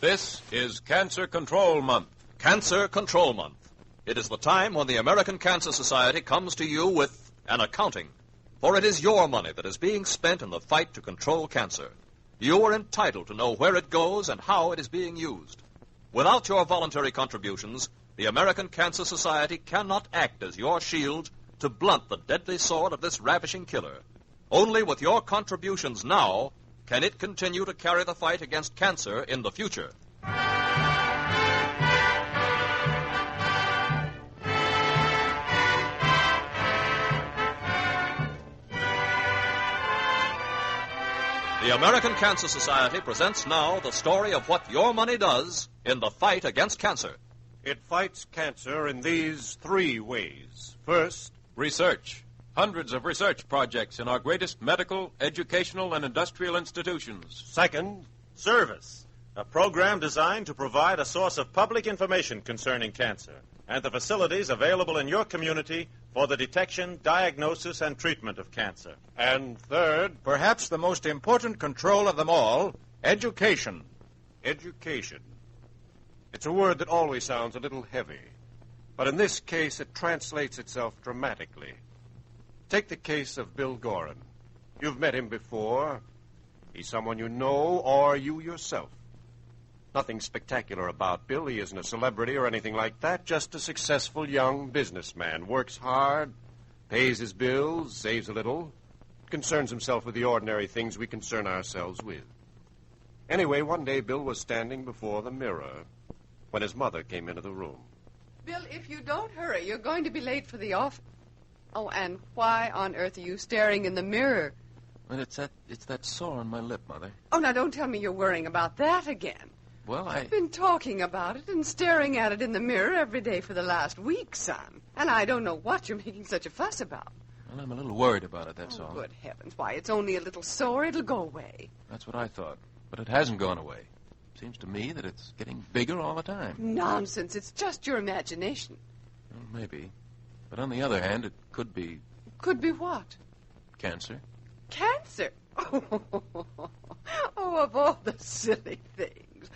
This is Cancer Control Month. Cancer Control Month. It is the time when the American Cancer Society comes to you with an accounting. For it is your money that is being spent in the fight to control cancer. You are entitled to know where it goes and how it is being used. Without your voluntary contributions, the American Cancer Society cannot act as your shield to blunt the deadly sword of this ravishing killer. Only with your contributions now can it continue to carry the fight against cancer in the future. The American Cancer Society presents now the story of what your money does in the fight against cancer. It fights cancer in these three ways. First, Research. Hundreds of research projects in our greatest medical, educational, and industrial institutions. second, Service, a program designed to provide a source of public information concerning cancer and the facilities available in your community for the detection, diagnosis, and treatment of cancer. and third, Perhaps the most important control of them all, education. education. It's a word that always sounds a little heavy, but in this case it translates itself dramatically. Take the case of Bill Gorin. You've met him before. He's someone you know or you yourself. Nothing spectacular about Bill. He isn't a celebrity or anything like that. Just a successful young businessman. Works hard, pays his bills, saves a little, concerns himself with the ordinary things we concern ourselves with. Anyway, one day Bill was standing before the mirror when his mother came into the room. Bill, if you don't hurry, you're going to be late for the office. Oh, and why on earth are you staring in the mirror? Well, it's that sore on my lip, Mother. Oh, now don't tell me you're worrying about that again. Well, I've been talking about it and staring at it in the mirror every day for the last week, son. And I don't know what you're making such a fuss about. Well, I'm a little worried about it, that's all. Good heavens. Why, it's only a little sore. It'll go away. That's what I thought. But it hasn't gone away. Seems to me that it's getting bigger all the time. Nonsense. It's just your imagination. Well, maybe. But on the other hand, it could be Could be what? cancer. Cancer. Oh, of all the silly things.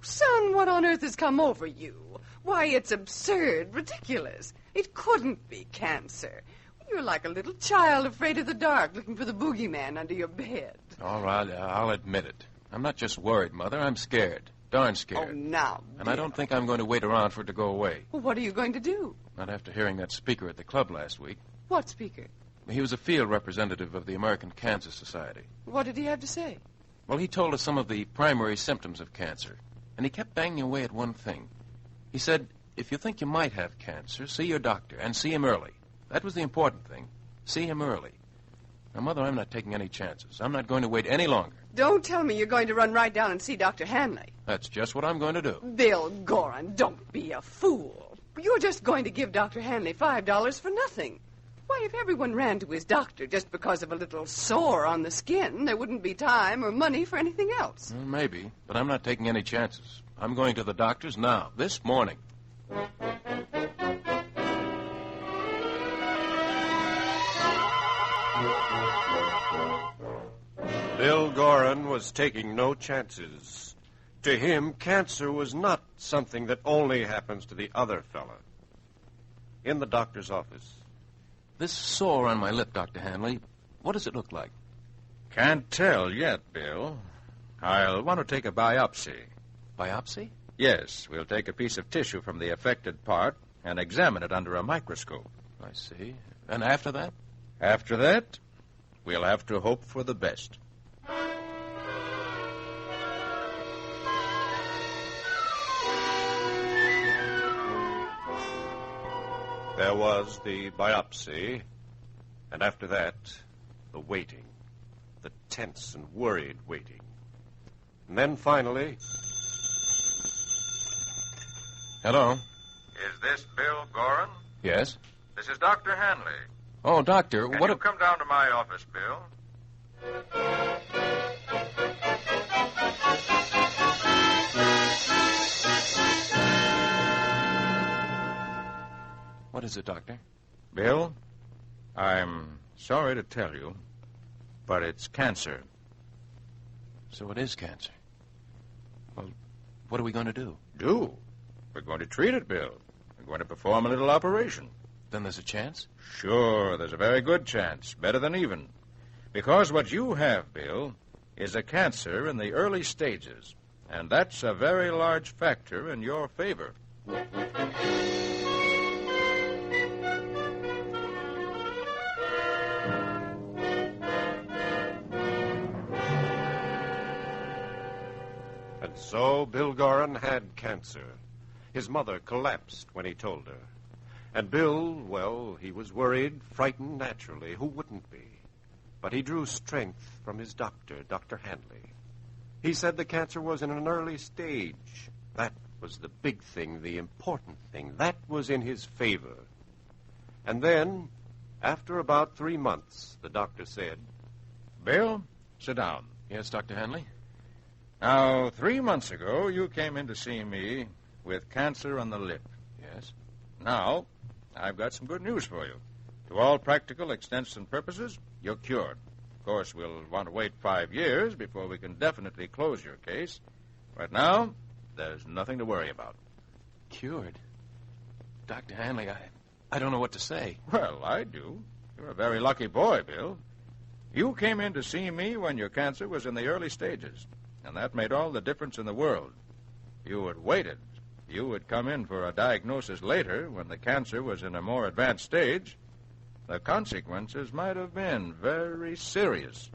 Son, what on earth has come over you? Why, it's absurd, ridiculous. It couldn't be cancer. You're like a little child afraid of the dark, looking for the boogeyman under your bed. All right, I'll admit it. I'm not just worried, Mother. I'm scared. Darn scared. Oh, now, And I don't think I'm going to wait around for it to go away. Well, what are you going to do? Not after hearing that speaker at the club last week. What speaker? He was a field representative of the American Cancer Society. What did he have to say? Well, he told us some of the primary symptoms of cancer. And he kept banging away at one thing. He said, if you think you might have cancer, see your doctor and see him early. That was the important thing. See him early. Now, Mother, I'm not taking any chances. I'm not going to wait any longer. Don't tell me you're going to run right down and see Dr. Hanley. That's just what I'm going to do. Bill Gorin, don't be a fool. You're just going to give Dr. Hanley $5 for nothing. Why, if everyone ran to his doctor just because of a little sore on the skin, there wouldn't be time or money for anything else. Well, maybe, but I'm not taking any chances. I'm going to the doctor's now, this morning. Bill Gorin was taking no chances. To him, cancer was not something that only happens to the other fella. In the doctor's office, This sore on my lip, Dr. Hanley, what does it look like? Can't tell yet, Bill. I'll want to take a biopsy. Biopsy? Yes, we'll take a piece of tissue from the affected part and examine it under a microscope. I see. And after that? After that, we'll have to hope for the best. there was the biopsy, and after that, the waiting. The tense and worried waiting. And then finally... Hello? Is this Bill Gorin? Yes? This is Dr. Hanley. Oh, Doctor, Can what... you come down to my office, Bill? What is it, Doctor? Bill, I'm sorry to tell you, but it's cancer. So it is cancer. Well, What are we going to do? Do? We're going to treat it, Bill. We're going to perform a little operation. Then there's a chance? Sure, there's a very good chance, better than even. Because what you have, Bill, is a cancer in the early stages, and that's a very large factor in your favor. And so Bill Gorin had cancer. His mother collapsed when he told her. And Bill, well, he was worried, frightened naturally. Who wouldn't be? But he drew strength from his doctor, Dr. Handley. He said the cancer was in an early stage. That was the big thing, the important thing. That was in his favor. And then, after about 3 months, the doctor said, Bill, sit down. Yes, Dr. Hanley? Now, 3 months ago, you came in to see me with cancer on the lip. Yes. Now, I've got some good news for you. To all practical extents and purposes, you're cured. Of course, we'll want to wait 5 years before we can definitely close your case. Right now, there's nothing to worry about. Cured? Dr. Hanley, I don't know what to say. Well, I do. You're a very lucky boy, Bill. You came in to see me when your cancer was in the early stages, and that made all the difference in the world. If you had waited, you had come in for a diagnosis later when the cancer was in a more advanced stage, the consequences might have been very serious.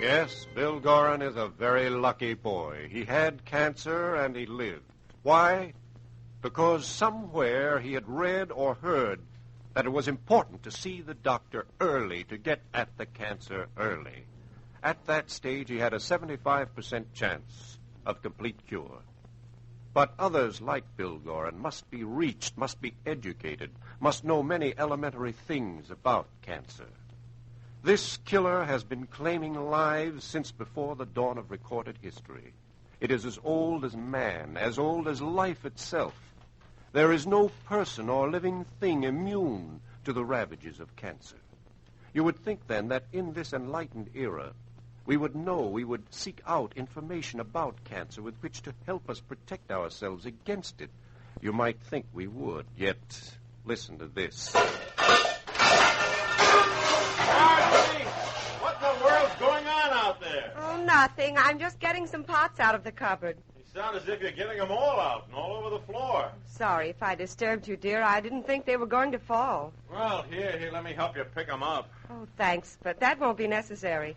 Yes, Bill Gorin is a very lucky boy. He had cancer and he lived. Why? Because somewhere he had read or heard that it was important to see the doctor early, to get at the cancer early. At that stage, he had a 75% chance of complete cure. But others like Bill Gorin must be reached, must be educated, must know many elementary things about cancer. This killer has been claiming lives since before the dawn of recorded history. It is as old as man, as old as life itself. There is no person or living thing immune to the ravages of cancer. You would think, then, that in this enlightened era, we would know, we would seek out information about cancer with which to help us protect ourselves against it. You might think we would, yet listen to this. Margie! What in the world's going on out there? Oh, nothing. I'm just getting some pots out of the cupboard. You sound as if you're getting them all out and all over the floor. Sorry if I disturbed you, dear. I didn't think they were going to fall. Well, here, let me help you pick them up. Oh, thanks, but that won't be necessary.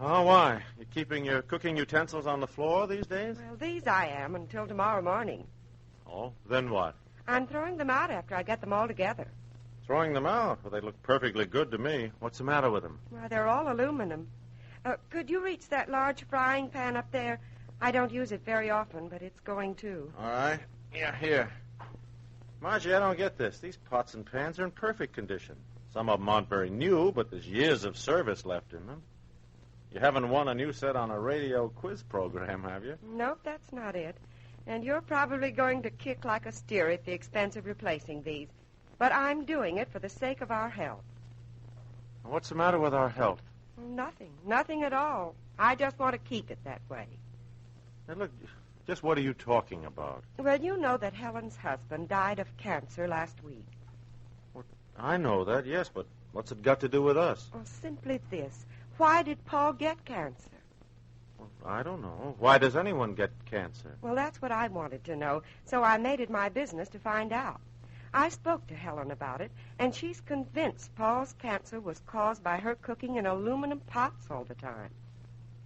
Oh, why? You keeping your cooking utensils on the floor these days? Well, these I am until tomorrow morning. Oh, then what? I'm throwing them out after I get them all together. Throwing them out? Well, they look perfectly good to me. What's the matter with them? Well, they're all aluminum. Could you reach that large frying pan up there? I don't use it very often, but it's going to. All right. Yeah, here. Margie, I don't get this. These pots and pans are in perfect condition. Some of them aren't very new, but there's years of service left in them. You haven't won a new set on a radio quiz program, have you? Nope, that's not it. And you're probably going to kick like a steer at the expense of replacing these. But I'm doing it for the sake of our health. What's the matter with our health? Nothing. Nothing at all. I just want to keep it that way. Now, look, just what are you talking about? Well, you know that Helen's husband died of cancer last week. Well, I know that, yes, but what's it got to do with us? Well, simply this. Why did Paul get cancer? Well, I don't know. Why does anyone get cancer? Well, that's what I wanted to know, so I made it my business to find out. I spoke to Helen about it, and she's convinced Paul's cancer was caused by her cooking in aluminum pots all the time.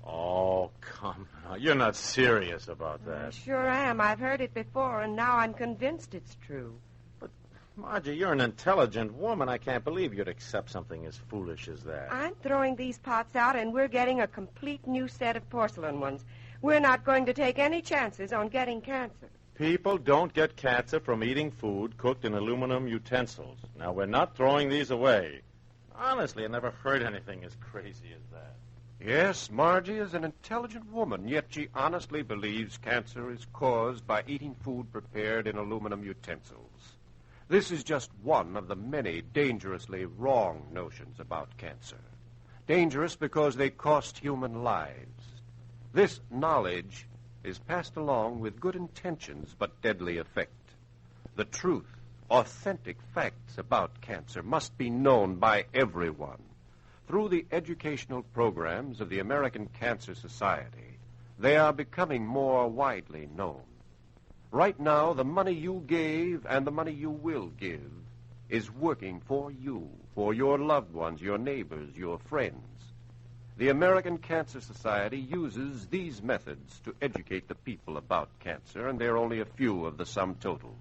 Oh, come now. You're not serious about I that. sure am. I've heard it before, and now I'm convinced it's true. Margie, you're an intelligent woman. I can't believe you'd accept something as foolish as that. I'm throwing these pots out, and we're getting a complete new set of porcelain ones. We're not going to take any chances on getting cancer. People don't get cancer from eating food cooked in aluminum utensils. Now, we're not throwing these away. Honestly, I never heard anything as crazy as that. Yes, Margie is an intelligent woman, yet she honestly believes cancer is caused by eating food prepared in aluminum utensils. This is just one of the many dangerously wrong notions about cancer. Dangerous because they cost human lives. This knowledge is passed along with good intentions but deadly effect. The truth, authentic facts about cancer must be known by everyone. Through the educational programs of the American Cancer Society, they are becoming more widely known. Right now, the money you gave and the money you will give is working for you, for your loved ones, your neighbors, your friends. The American Cancer Society uses these methods to educate the people about cancer, and they're only a few of the sum total.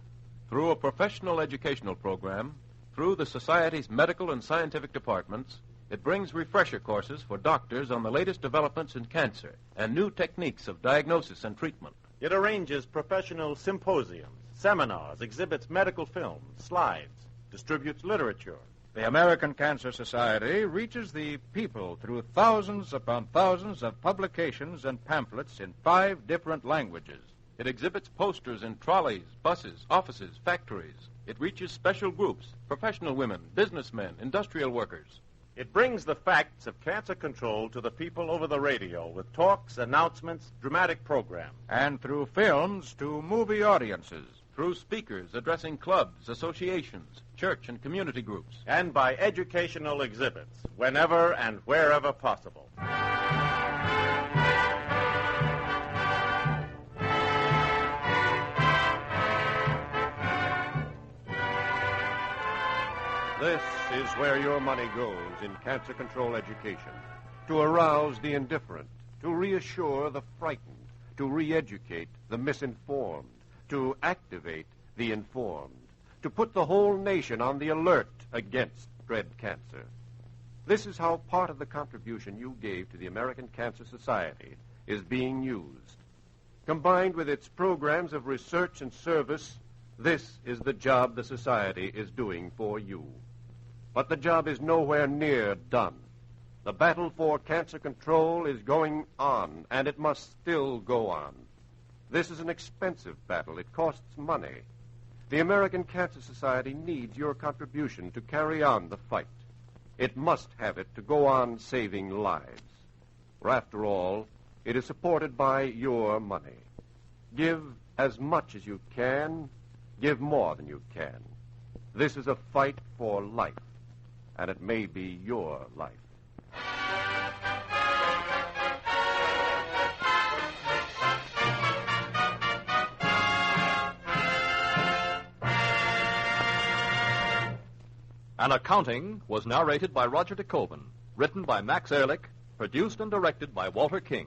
Through a professional educational program, through the Society's medical and scientific departments, it brings refresher courses for doctors on the latest developments in cancer and new techniques of diagnosis and treatment. It arranges professional symposiums, seminars, exhibits medical films, slides, distributes literature. The American Cancer Society reaches the people through thousands upon thousands of publications and pamphlets in 5 different languages. It exhibits posters in trolleys, buses, offices, factories. It reaches special groups, professional women, businessmen, industrial workers. It brings the facts of cancer control to the people over the radio with talks, announcements, dramatic programs. And through films to movie audiences. Through speakers addressing clubs, associations, church and community groups. And by educational exhibits, whenever and wherever possible. This is where your money goes in cancer control education. To arouse the indifferent, to reassure the frightened, to re-educate the misinformed, to activate the informed, to put the whole nation on the alert against dread cancer. This is how part of the contribution you gave to the American Cancer Society is being used. Combined with its programs of research and service, this is the job the Society is doing for you. But the job is nowhere near done. The battle for cancer control is going on, and it must still go on. This is an expensive battle. It costs money. The American Cancer Society needs your contribution to carry on the fight. It must have it to go on saving lives. For after all, it is supported by your money. Give as much as you can. Give more than you can. This is a fight for life, and it may be your life. An Accounting was narrated by Roger de Koven, written by Max Ehrlich, produced and directed by Walter King.